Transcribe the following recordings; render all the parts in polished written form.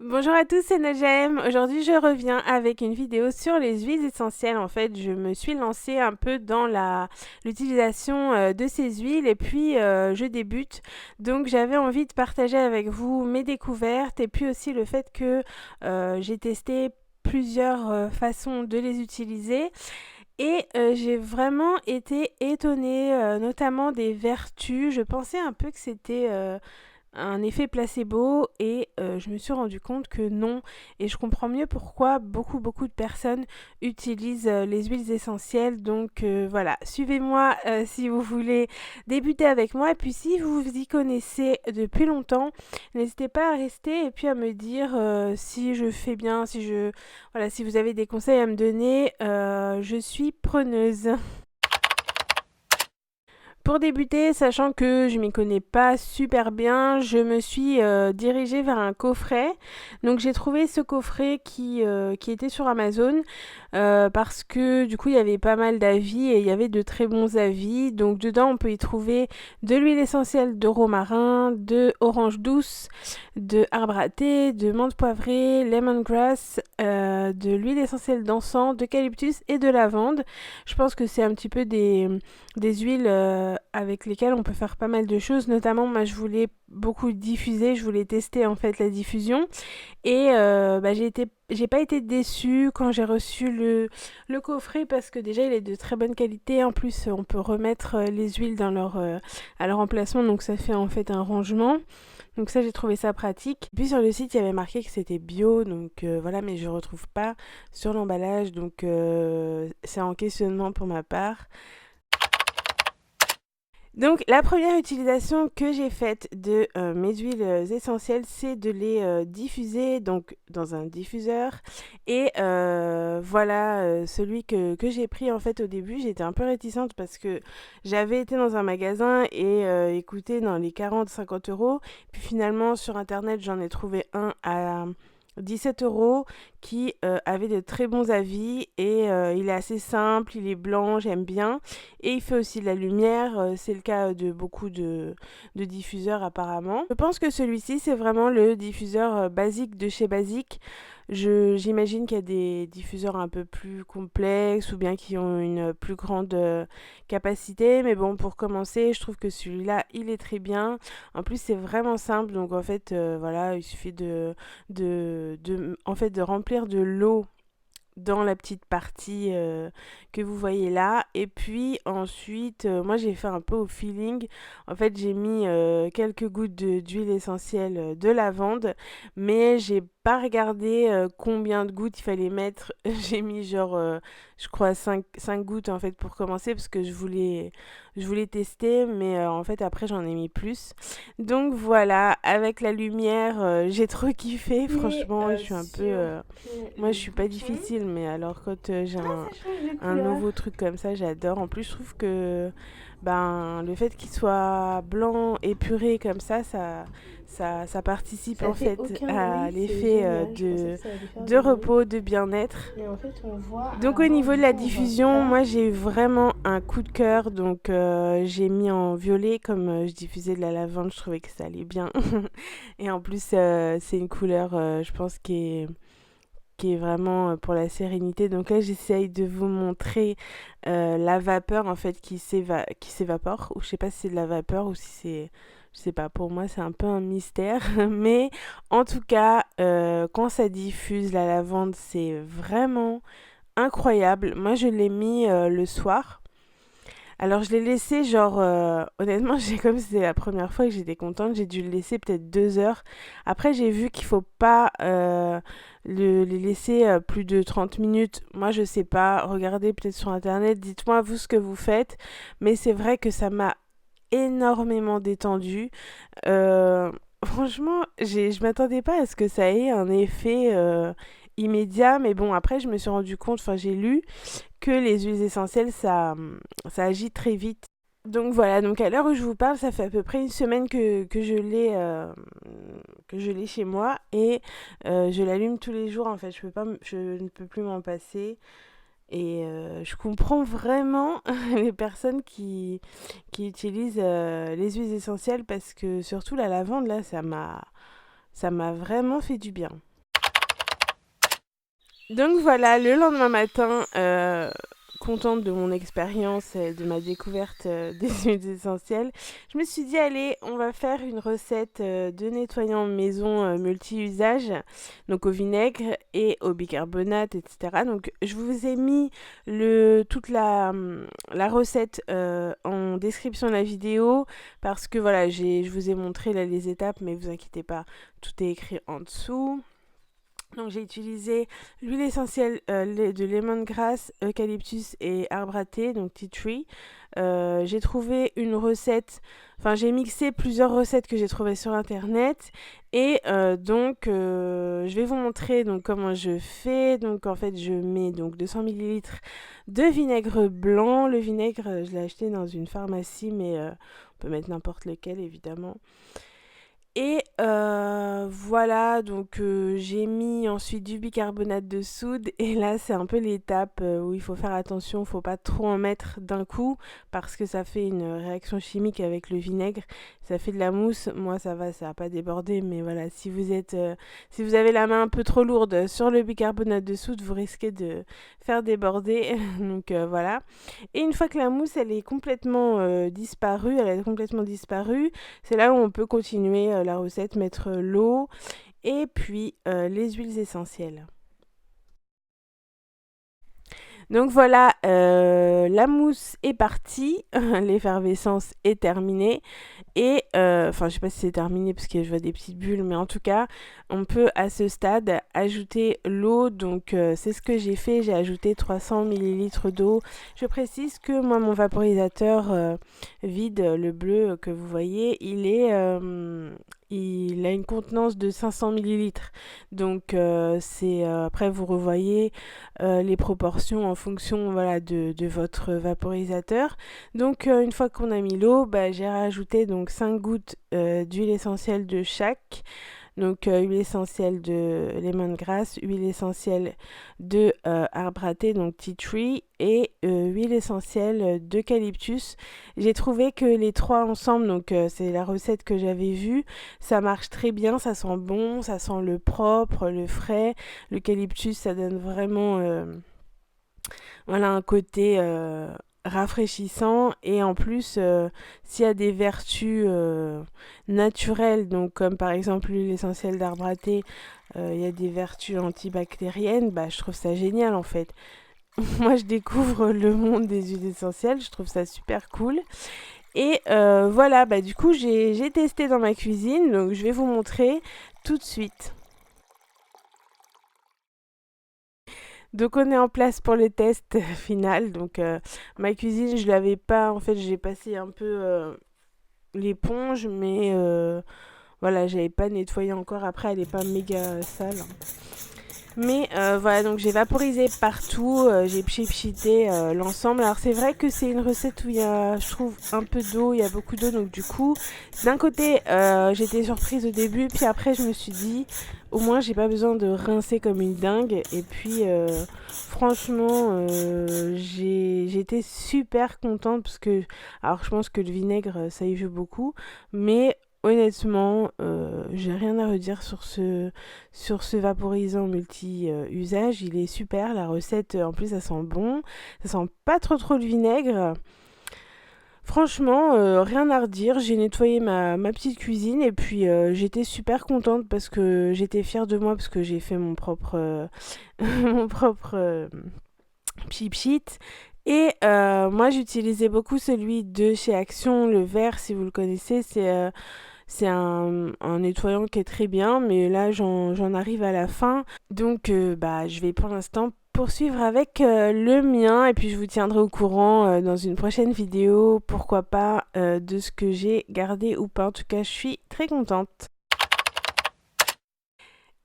Bonjour à tous, c'est Najem. Aujourd'hui, je reviens avec une vidéo sur les huiles essentielles. En fait, je me suis lancée un peu dans l'utilisation de ces huiles et puis je débute. Donc, j'avais envie de partager avec vous mes découvertes et puis aussi le fait que j'ai testé plusieurs façons de les utiliser et j'ai vraiment été étonnée, notamment des vertus. Je pensais un peu que c'était un effet placebo et je me suis rendu compte que non, et je comprends mieux pourquoi beaucoup de personnes utilisent les huiles essentielles. Donc voilà, suivez-moi si vous voulez débuter avec moi, et puis si vous vous y connaissez depuis longtemps, n'hésitez pas à rester et puis à me dire si je fais bien, si vous avez des conseils à me donner, je suis preneuse. Pour débuter, sachant que je m'y connais pas super bien, je me suis dirigée vers un coffret. Donc j'ai trouvé ce coffret qui était sur Amazon parce que du coup il y avait pas mal d'avis et il y avait de très bons avis. Donc dedans on peut y trouver de l'huile essentielle de romarin, de orange douce, de arbre à thé, de menthe poivrée, lemongrass, de l'huile essentielle d'encens, d'eucalyptus et de lavande. Je pense que c'est un petit peu des huiles avec lesquelles on peut faire pas mal de choses. Notamment, moi, je voulais beaucoup diffuser, je voulais tester en fait la diffusion. Et j'ai pas été déçue quand j'ai reçu le coffret parce que déjà il est de très bonne qualité. En plus, on peut remettre les huiles à leur emplacement, donc ça fait en fait un rangement. Donc ça, j'ai trouvé ça pratique. Puis sur le site, il y avait marqué que c'était bio, donc voilà, mais je retrouve pas sur l'emballage, donc c'est en questionnement pour ma part. Donc la première utilisation que j'ai faite de mes huiles essentielles, c'est de les diffuser donc dans un diffuseur. Et voilà, celui que j'ai pris en fait au début, j'étais un peu réticente parce que j'avais été dans un magasin et écoutez, dans les 40-50 euros. Puis finalement sur internet, j'en ai trouvé un à 17 € qui avait de très bons avis, et il est assez simple, il est blanc, j'aime bien, et il fait aussi de la lumière. C'est le cas de beaucoup de diffuseurs apparemment. Je pense que celui-ci c'est vraiment le diffuseur basique de chez Basique. J'imagine qu'il y a des diffuseurs un peu plus complexes ou bien qui ont une plus grande capacité, mais bon, pour commencer, je trouve que celui-là il est très bien. En plus c'est vraiment simple, donc en fait voilà, il suffit de remplir de l'eau dans la petite partie que vous voyez là. Et puis ensuite, moi j'ai fait un peu au feeling. En fait, j'ai mis quelques gouttes d'huile essentielle de lavande, mais j'ai pas regardé combien de gouttes il fallait mettre. J'ai mis genre, je crois, cinq gouttes en fait pour commencer parce que je voulais tester, mais en fait après j'en ai mis plus. Donc voilà, avec la lumière, j'ai trop kiffé. Et Franchement, je suis un peu... sur moi, le je suis pas bouton, difficile, mais alors quand j'ai ça change de un couleur. nouveau truc comme ça, j'adore. En plus, je trouve que ben, le fait qu'il soit blanc, épuré comme ça participe Ça en fait fait aucun à bruit, c'est l'effet génial. Je pensais que ça allait faire de du bruit. repos, de bien-être. Et en fait, on voit à Donc au l'avant, niveau du de la coup, on voit diffusion, pas. moi j'ai eu vraiment un coup de cœur, donc j'ai mis en violet comme je diffusais de la lavande, je trouvais que ça allait bien. Et en plus c'est une couleur, je pense, qui est vraiment pour la sérénité. Donc là, j'essaye de vous montrer la vapeur en fait qui s'évapore. Ou je sais pas si c'est de la vapeur ou si c'est... Je sais pas, pour moi c'est un peu un mystère. Mais en tout cas, quand ça diffuse la lavande, c'est vraiment incroyable. Moi, je l'ai mis le soir. Alors je l'ai laissé genre honnêtement j'ai comme si c'était la première fois que j'étais contente, j'ai dû le laisser peut-être 2 heures. Après j'ai vu qu'il faut pas les laisser plus de 30 minutes. Moi je sais pas, regardez peut-être sur internet, dites-moi vous ce que vous faites. Mais c'est vrai que ça m'a énormément détendue. Franchement, je m'attendais pas à ce que ça ait un effet immédiat, mais bon après je me suis rendu compte, enfin j'ai lu que les huiles essentielles, ça agit très vite. Donc voilà, donc à l'heure où je vous parle, ça fait à peu près une semaine que je l'ai chez moi, et je l'allume tous les jours en fait. Je ne peux plus m'en passer, et je comprends vraiment les personnes qui utilisent les huiles essentielles parce que surtout la lavande là, ça m'a vraiment fait du bien. Donc voilà, le lendemain matin, contente de mon expérience et de ma découverte des huiles essentielles, je me suis dit, allez, on va faire une recette de nettoyant maison multi-usage, donc au vinaigre et au bicarbonate, etc. Donc je vous ai mis toute la recette en description de la vidéo parce que voilà, je vous ai montré là, les étapes, mais vous inquiétez pas, tout est écrit en dessous. Donc j'ai utilisé l'huile essentielle de lemongrass, eucalyptus et arbre à thé, donc tea tree. J'ai trouvé une recette, enfin j'ai mixé plusieurs recettes que j'ai trouvées sur internet et je vais vous montrer donc comment je fais. Donc en fait je mets donc 200 millilitres de vinaigre blanc. Le vinaigre je l'ai acheté dans une pharmacie mais on peut mettre n'importe lequel évidemment. Et voilà, donc j'ai mis ensuite du bicarbonate de soude et là c'est un peu l'étape où il faut faire attention, il ne faut pas trop en mettre d'un coup parce que ça fait une réaction chimique avec le vinaigre, ça fait de la mousse. Moi ça va pas déborder, mais voilà, si vous avez la main un peu trop lourde sur le bicarbonate de soude, vous risquez de faire déborder. Donc voilà. Et une fois que la mousse elle est complètement disparue, elle a complètement disparu, c'est là où on peut continuer la recette, mettre l'eau et puis les huiles essentielles. Donc voilà, la mousse est partie, l'effervescence est terminée. Et, enfin, je sais pas si c'est terminé parce que je vois des petites bulles, mais en tout cas, on peut à ce stade ajouter l'eau. Donc, c'est ce que j'ai fait. J'ai ajouté 300 millilitres d'eau. Je précise que moi, mon vaporisateur vide, le bleu que vous voyez, il a une contenance de 500 millilitres. Donc, après, vous revoyez les proportions en fonction voilà, de votre vaporisateur. Donc une fois qu'on a mis l'eau, j'ai rajouté donc 5 gouttes d'huile essentielle de chaque. Donc huile essentielle de lemongrass, huile essentielle de arbre à thé, donc tea tree, et huile essentielle d'eucalyptus. J'ai trouvé que les trois ensemble, donc c'est la recette que j'avais vue, ça marche très bien, ça sent bon, ça sent le propre, le frais. L'eucalyptus, ça donne vraiment voilà, un côté rafraîchissant et en plus s'il y a des vertus naturelles, donc comme par exemple l'huile essentielle d'arbre à thé, il y a des vertus antibactériennes, je trouve ça génial en fait. Moi je découvre le monde des huiles essentielles, je trouve ça super cool. Et voilà, du coup j'ai testé dans ma cuisine, donc je vais vous montrer tout de suite. Donc on est en place pour le test final. Donc ma cuisine, je l'avais pas. En fait, j'ai passé un peu l'éponge, mais voilà, j'avais pas nettoyé encore. Après, elle est pas méga sale. Mais voilà, donc j'ai vaporisé partout, j'ai pchipchité l'ensemble. Alors c'est vrai que c'est une recette où il y a, je trouve, un peu d'eau, il y a beaucoup d'eau. Donc du coup, d'un côté, j'étais surprise au début, puis après je me suis dit, au moins j'ai pas besoin de rincer comme une dingue. Et puis franchement, j'étais super contente parce que, alors je pense que le vinaigre, ça y joue beaucoup, mais honnêtement, j'ai rien à redire sur ce vaporisant multi-usage. Il est super, la recette en plus ça sent bon, ça sent pas trop le vinaigre. Franchement, rien à redire. J'ai nettoyé ma petite cuisine et puis j'étais super contente parce que j'étais fière de moi parce que j'ai fait mon propre, mon propre pchit. Et moi j'utilisais beaucoup celui de chez Action, le vert si vous le connaissez, c'est un nettoyant qui est très bien, mais là j'en arrive à la fin. Donc je vais pour l'instant poursuivre avec le mien et puis je vous tiendrai au courant dans une prochaine vidéo, pourquoi pas, de ce que j'ai gardé ou pas. En tout cas, je suis très contente.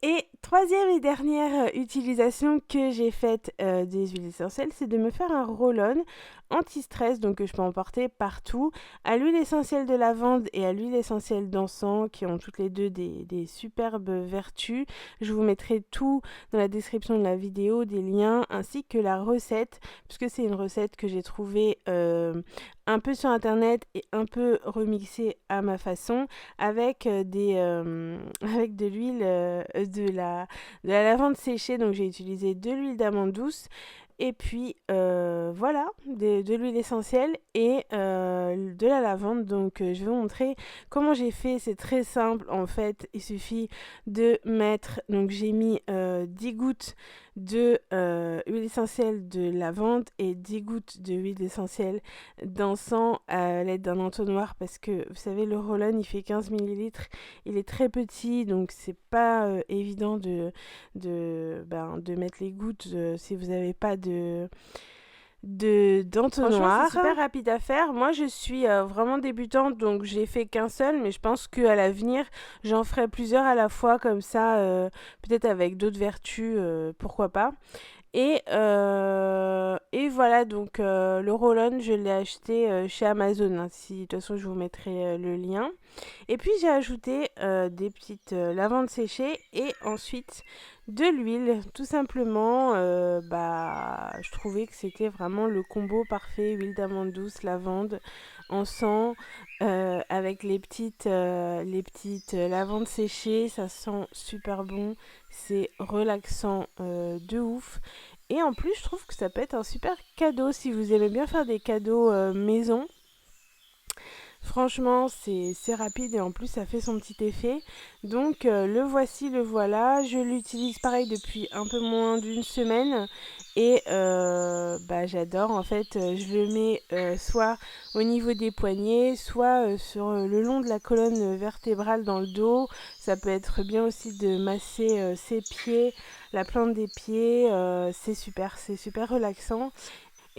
Et troisième et dernière utilisation que j'ai faite des huiles essentielles, c'est de me faire un roll-on anti-stress, donc que je peux emporter partout, à l'huile essentielle de lavande et à l'huile essentielle d'encens, qui ont toutes les deux des superbes vertus. Je vous mettrai tout dans la description de la vidéo, des liens, ainsi que la recette, puisque c'est une recette que j'ai trouvée un peu sur internet et un peu remixé à ma façon avec avec de l'huile de la lavande séchée. Donc j'ai utilisé de l'huile d'amande douce et puis voilà, de l'huile essentielle et de la lavande. Donc je vais vous montrer comment j'ai fait. C'est très simple en fait. Il suffit de mettre, donc j'ai mis 10 gouttes de huile essentielle de lavande et 10 gouttes de huile essentielle d'encens à l'aide d'un entonnoir parce que vous savez le roll-on il fait 15 millilitres, il est très petit donc c'est pas évident de mettre les gouttes si vous n'avez pas d'entonnoir. C'est super rapide à faire. Moi je suis vraiment débutante donc j'ai fait qu'un seul, mais je pense qu'à l'avenir j'en ferai plusieurs à la fois comme ça, peut-être avec d'autres vertus, pourquoi pas. Et voilà, donc le roll-on, je l'ai acheté chez Amazon. Hein. Si, de toute façon, je vous mettrai le lien. Et puis, j'ai ajouté des petites lavandes séchées et ensuite de l'huile. Tout simplement, je trouvais que c'était vraiment le combo parfait. Huile d'amande douce, lavande, encens, avec les petites lavandes séchées. Ça sent super bon. C'est relaxant de ouf. Et en plus, je trouve que ça peut être un super cadeau si vous aimez bien faire des cadeaux maison. Franchement, c'est rapide et en plus, ça fait son petit effet. Donc, le voici, le voilà. Je l'utilise pareil depuis un peu moins d'une semaine. Et j'adore. En fait, je le mets soit au niveau des poignets, soit sur le long de la colonne vertébrale dans le dos. Ça peut être bien aussi de masser ses pieds, la plante des pieds. C'est super relaxant.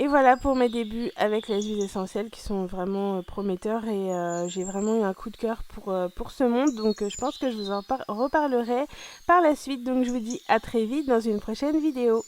Et voilà pour mes débuts avec les huiles essentielles qui sont vraiment prometteurs et j'ai vraiment eu un coup de cœur pour ce monde. Donc je pense que je vous en reparlerai par la suite. Donc je vous dis à très vite dans une prochaine vidéo.